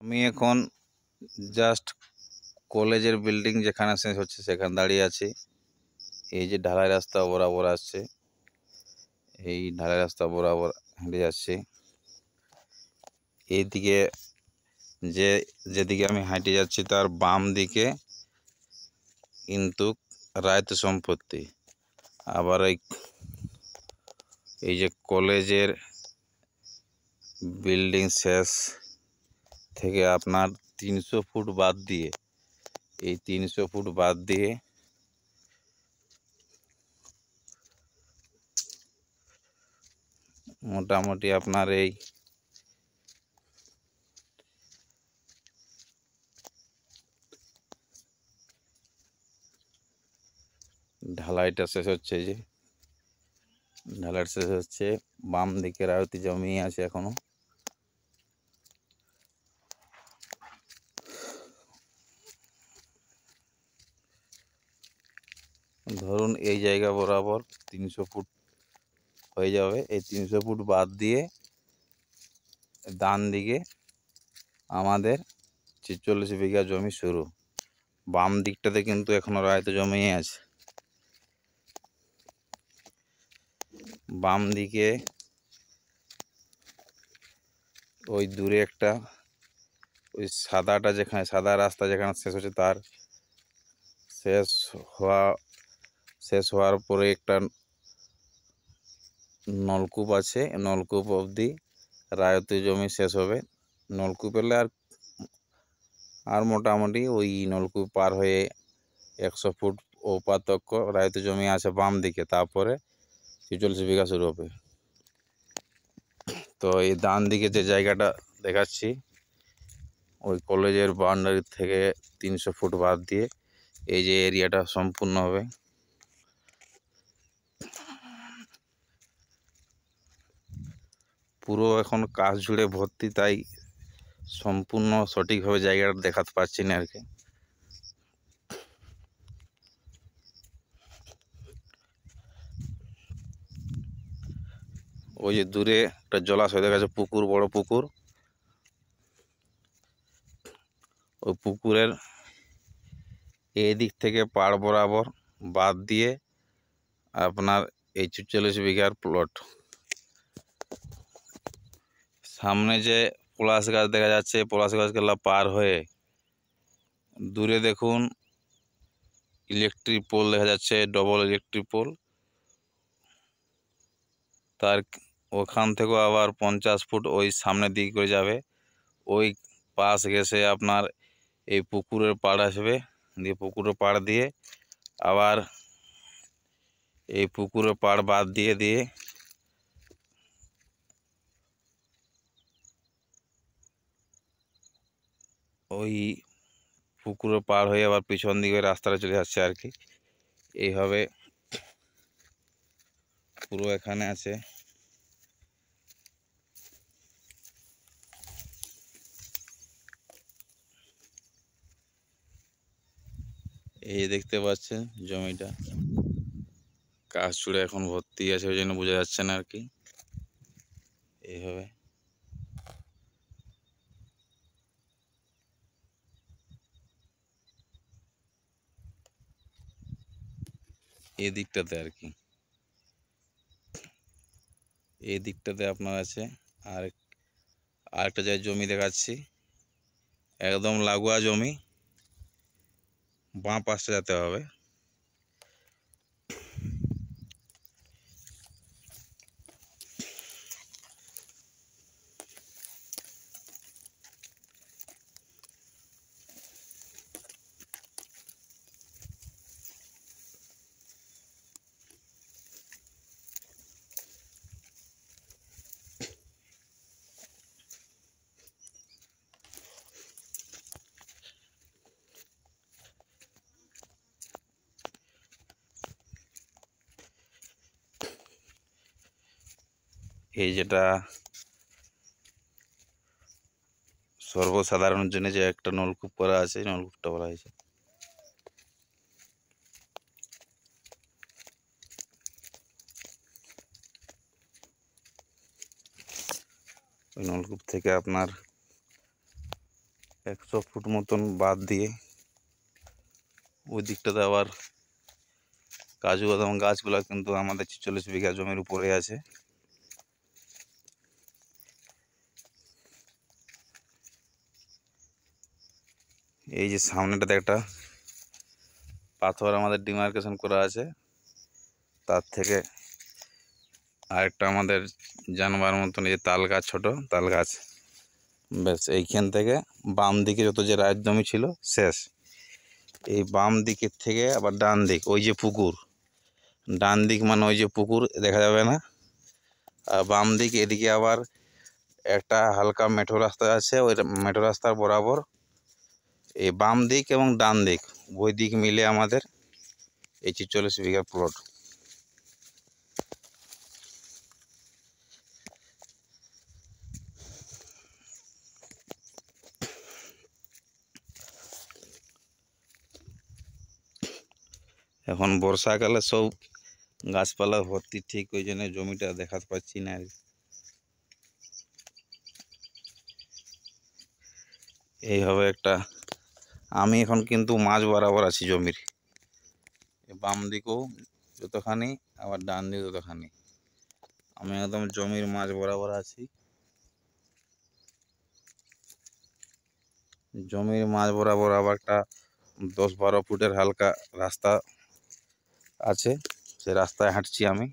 আমি এখন জাস্ট কলেজের বিল্ডিং যেখানে শেষ হচ্ছে সেখানে দাঁড়িয়ে আছি। এই যে ঢালাই রাস্তা বরাবর আসছে, এই ঢালাই রাস্তা বরাবর হেঁটে যাচ্ছি। এইদিকে যেদিকে আমি হাঁটে যাচ্ছি তার বাম দিকে কিন্তু রায়ত সম্পত্তি। আবার এই যে কলেজের বিল্ডিং শেষ থেকে আপনার 300 ফুট বাদ দিয়ে, এই 300 ফুট বাদ দিয়ে মোটামুটি আপনার এই ঢালাইটা শেষ হচ্ছে। এই যে ঢালাই শেষ হচ্ছে, বাম দিকে রায়তি জমি আছে এখনো। ধরুন এই জায়গা বরাবর 300 ফুট হয়ে যাবে। এই 300 ফুট বাদ দিয়ে ডান দিকে আমাদের 46 বিঘা জমি শুরু। বাম দিকটাতে কিন্তু এখনো রায়ত জমি আছে। বাম দিকে ওই দূরে একটা ওই সাদাটা যেখানে সাদা রাস্তা যেখানে শেষ হচ্ছে তার শেষ হওয়ার পরে একটা নলকূপ আছে। নলকূপ অবধি রায়তি জমি শেষ হবে। নলকূপ এলে আর মোটামুটি ওই নলকূপ পার হয়ে 100 ফুট ও পার্থক্য রায়তি জমি আছে বাম দিকে। তারপরে 46 বিঘা শুরু হবে। তো এই ডান দিকে যে জায়গাটা দেখাচ্ছি ওই কলেজের বাউন্ডারি থেকে 300 ফুট বাদ দিয়ে এই যে এরিয়াটা সম্পূর্ণ হবে। পুরো এখন কাজ জুড়ে ভর্তি, তাই সম্পূর্ণ সঠিকভাবে জায়গাটা দেখাতে পারছি না আর কি। ওই যে দূরে একটা জলাশয় দেখা যাচ্ছে, পুকুর, বড় পুকুর। ওই পুকুরের এদিক থেকে পাড় বরাবর বাদ দিয়ে আপনার এই 46 বিঘার প্লট। সামনে যে পলাশ গাছ দেখা যাচ্ছে, পলাশ গাছগুলা পার হয়ে দূরে দেখুন ইলেকট্রিক পোল দেখা যাচ্ছে, ডবল ইলেকট্রিক পোল। তার ওখান থেকেও আবার 50 ফুট ওই সামনের দিক করে যাবে। ওই পাশ ঘেঁষে আপনার এই পুকুরের পাড় আসবে, দিয়ে পুকুরের পাড় দিয়ে আবার এই পুকুরের পাড় বাদ দিয়ে দিয়ে ওই পুকুরের পাড় হয়ে আবার পিছন দিকে রাস্তাটা চলে যাচ্ছে আর কি। এইভাবে পুরো এখানে আছে। এই দেখতে পাচ্ছেন জমিটা কাজ জুড়ে এখন ভর্তি আছে, ওই জন্য বোঝা যাচ্ছে না আর কি। এইভাবে এই দিকটাতে আর কি, এই দিকটাতে আপনার আছে। আর আরেকটা জায়গায় জমি দেখাচ্ছি, একদম লাগোয়া জমি, বাঁ পাশে যেতে হবে। এই যেটা সর্বসাধারণের জন্য যে একটা নলকূপ করা আছে, নলকূপটা বলা হয়েছে। ওই নলকূপ থেকে আপনার 100 ফুট মতন বাদ দিয়ে ওই দিকটাতে আবার কাজু বাদাম গাছগুলো কিন্তু আমাদের 46 বিঘা জমির উপরে আছে। এই যে সামনেটাতে একটা পাথর আমাদের ডিমার্কেশন করা আছে, তার থেকে আরেকটা আমাদের জানবার মতন এই তাল গাছ, ছোট তাল গাছ, ব্যাস এইখান থেকে বাম দিকে যত যে রায়ের জমি ছিল শেষ। এই বাম দিকের থেকে আবার ডান দিক ওই যে পুকুর, ডান দিক মানে ওই যে পুকুর দেখা যাবে না, আর বাম দিক এদিকে আবার একটা হালকা মেঠো রাস্তা আছে। ওই মেঠো রাস্তার বরাবর এই বাম দিক এবং ডান দিক ওই দিক মিলে আমাদের এই 46 বিঘা প্লট। এখন বর্ষাকালে সব গাছপালা ভর্তি, ঠিক ওই জন্য জমিটা দেখাতে পাচ্ছি না। এইভাবে একটা, আমি এখন কিন্তু মাঝ বরাবর আছি জমির, বাম দিকেও যতখানি আবার ডান দিকে ততখানি, আমি একদম জমির মাঝ বরাবর আছি। জমির মাঝ বরাবর আবার একটা 10-12 ফুটের হালকা রাস্তা আছে, সে রাস্তায় হাঁটছি আমি।